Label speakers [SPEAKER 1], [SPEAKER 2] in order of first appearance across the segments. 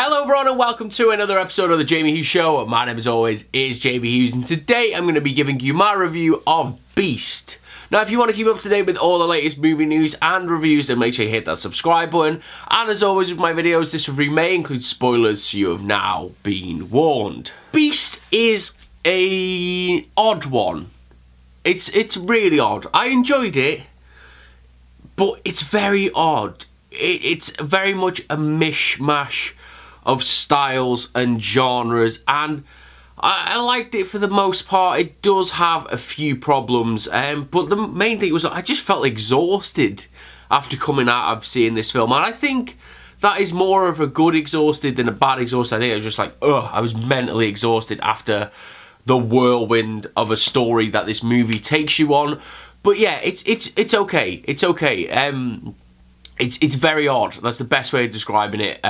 [SPEAKER 1] Hello everyone and welcome to another episode of The Jamie Hughes Show. My name as always is Jamie Hughes and today I'm going to be giving you my review of Beast. Now if you want to keep up to date with all the latest movie news and reviews then make sure you hit that subscribe button. And as always with my videos, this review may include spoilers, so you have now been warned. Beast is an odd one. It's really odd. I enjoyed it, but it's very odd. It's very much a mishmash of styles and genres, and I liked it for the most part. It does have a few problems, but the main thing was I just felt exhausted after coming out of seeing this film, and I think that is more of a good exhausted than a bad exhausted. I think I was just like, ugh, I was mentally exhausted after the whirlwind of a story that this movie takes you on. But yeah, it's okay. It's okay. It's very odd. That's the best way of describing it.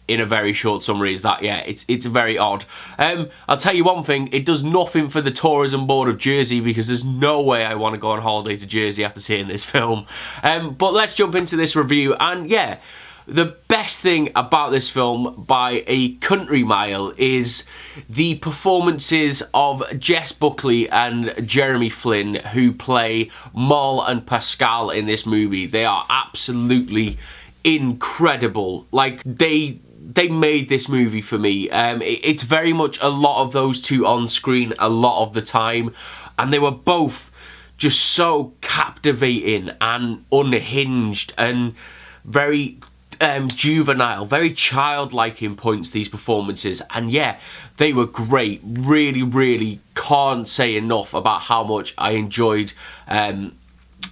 [SPEAKER 1] In a very short summary, is that yeah, it's very odd. I'll tell you one thing: it does nothing for the tourism board of Jersey, because there's no way I want to go on holiday to Jersey after seeing this film. But let's jump into this review, and yeah, the best thing about this film by a country mile is the performances of Jess Buckley and Jeremy Flynn, who play Moll and Pascal in this movie. They are absolutely incredible. Like, they made this movie for me. It's very much a lot of those two on screen a lot of the time, and they were both just so captivating and unhinged and very juvenile, very childlike in points, these performances. And yeah, they were great. Really can't say enough about how much I enjoyed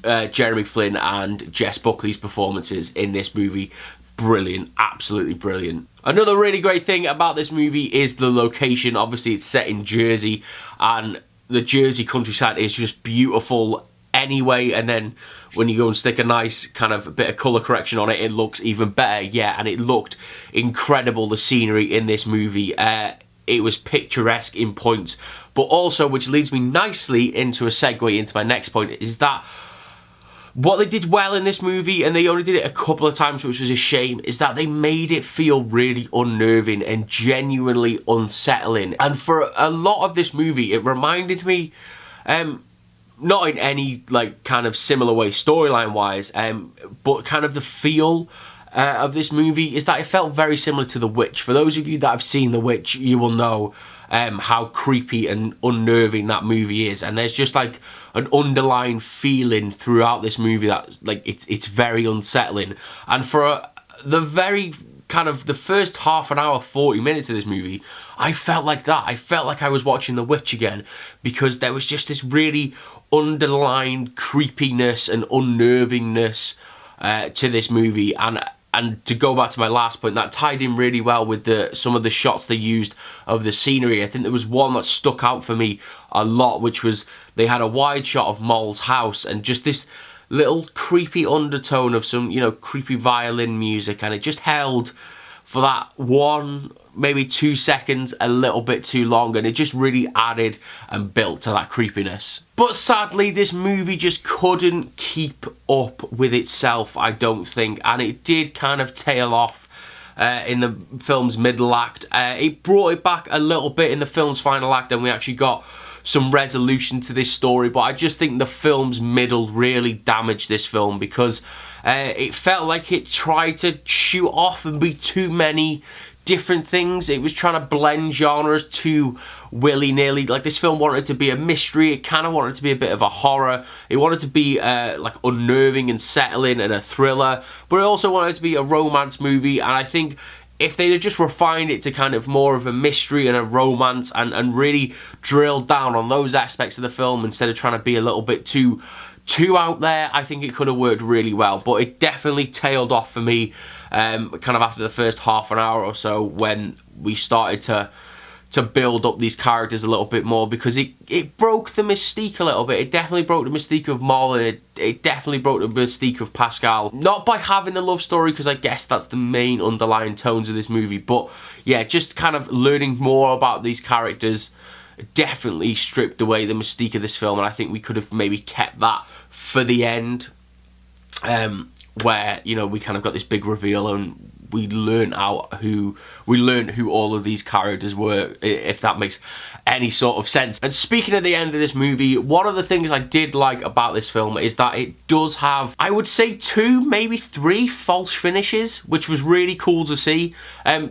[SPEAKER 1] Jeremy Flynn and Jess Buckley's performances in this movie. Brilliant, absolutely brilliant. Another really great thing about this movie is the location. Obviously it's set in Jersey, and the Jersey countryside is just beautiful anyway, and then when you go and stick a nice kind of a bit of colour correction on it, it looks even better. Yeah, and it looked incredible, the scenery in this movie. It was picturesque in points, but also, which leads me nicely into a segue into my next point, is that what they did well in this movie, and they only did it a couple of times, which was a shame, is that they made it feel really unnerving and genuinely unsettling. And for a lot of this movie, it reminded me, not in any like kind of similar way storyline wise, but kind of the feel of this movie is that it felt very similar to The Witch. For those of you that have seen The Witch, you will know how creepy and unnerving that movie is, and there's just like an underlying feeling throughout this movie that like it's very unsettling. And for the very kind of the first half an hour, 40 minutes of this movie, I felt like that. I felt like I was watching The Witch again, because there was just this really underlying creepiness and unnervingness to this movie. And to go back to my last point, that tied in really well with some of the shots they used of the scenery. I think there was one that stuck out for me a lot, which was they had a wide shot of Moll's house and just this little creepy undertone of some, you know, creepy violin music, and it just held for that 1, maybe 2 seconds a little bit too long, and it just really added and built to that creepiness. But sadly, this movie just couldn't keep up with itself, I don't think, and it did kind of tail off in the film's middle act. It brought it back a little bit in the film's final act, and we actually got some resolution to this story, but I just think the film's middle really damaged this film, because it felt like it tried to shoot off and be too many different things. It was trying to blend genres too willy-nilly. Like, this film wanted to be a mystery, it kind of wanted to be a bit of a horror, it wanted to be like unnerving and settling and a thriller, but it also wanted to be a romance movie. And I think if they'd have just refined it to kind of more of a mystery and a romance, and really drilled down on those aspects of the film instead of trying to be a little bit too out there, I think it could have worked really well. But it definitely tailed off for me kind of after the first half an hour or so, when we started to build up these characters a little bit more, because it broke the mystique a little bit. It definitely broke the mystique of Moll, and it definitely broke the mystique of Pascal. Not by having the love story, because I guess that's the main underlying tones of this movie, but yeah, just kind of learning more about these characters definitely stripped away the mystique of this film, and I think we could have maybe kept that for the end, where, you know, we kind of got this big reveal and we learned who all of these characters were, if that makes any sort of sense. And speaking of the end of this movie, one of the things I did like about this film is that it does have, I would say, 2, maybe 3 false finishes, which was really cool to see.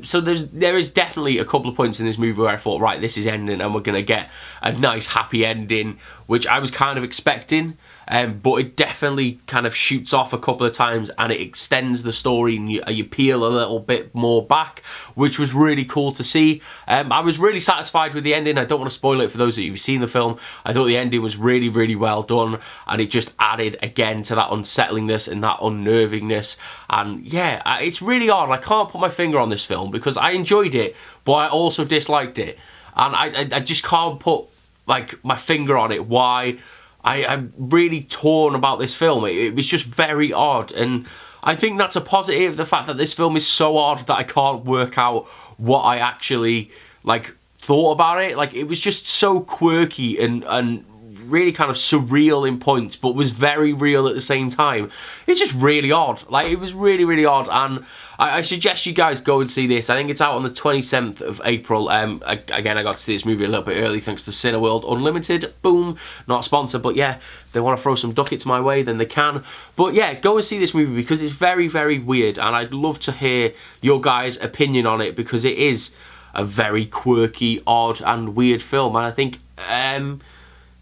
[SPEAKER 1] So there is definitely a couple of points in this movie where I thought, right, this is ending and we're going to get a nice happy ending, which I was kind of expecting. But it definitely kind of shoots off a couple of times and it extends the story, and you peel a little bit more back, which was really cool to see. I was really satisfied with the ending. I don't want to spoil it for those of you who've seen the film. I thought the ending was really, really well done, and it just added again to that unsettlingness and that unnervingness. And yeah, it's really odd. I can't put my finger on this film because I enjoyed it, but I also disliked it, and I just can't put like my finger on it. Why? I'm really torn about this film. It was just very odd, and I think that's a positive, the fact that this film is so odd that I can't work out what I actually like thought about it. Like, it was just so quirky and really kind of surreal in points, but was very real at the same time. It's just really odd. Like, it was really, really odd, and I suggest you guys go and see this. I think it's out on the 27th of April. Again, I got to see this movie a little bit early thanks to Cineworld Unlimited. Boom. Not a sponsor, but yeah, if they want to throw some ducats my way, then they can. But yeah, go and see this movie because it's very, very weird, and I'd love to hear your guys' opinion on it because it is a very quirky, odd, and weird film, and I think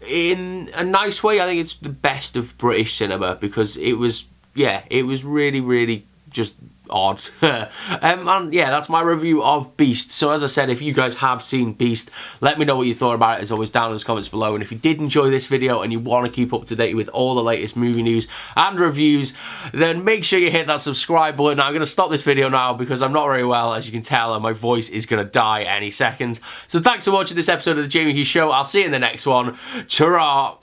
[SPEAKER 1] in a nice way, I think it's the best of British cinema because it was, yeah, it was really, really just odd. And yeah, that's my review of Beast. So as I said, if you guys have seen Beast, let me know what you thought about it, as always, down in the comments below. And if you did enjoy this video and you want to keep up to date with all the latest movie news and reviews, then make sure you hit that subscribe button. I'm going to stop this video now because I'm not very well, as you can tell, and my voice is going to die any second. So thanks for watching this episode of The Jamie Hughes Show. I'll see you in the next one. Ta-ra!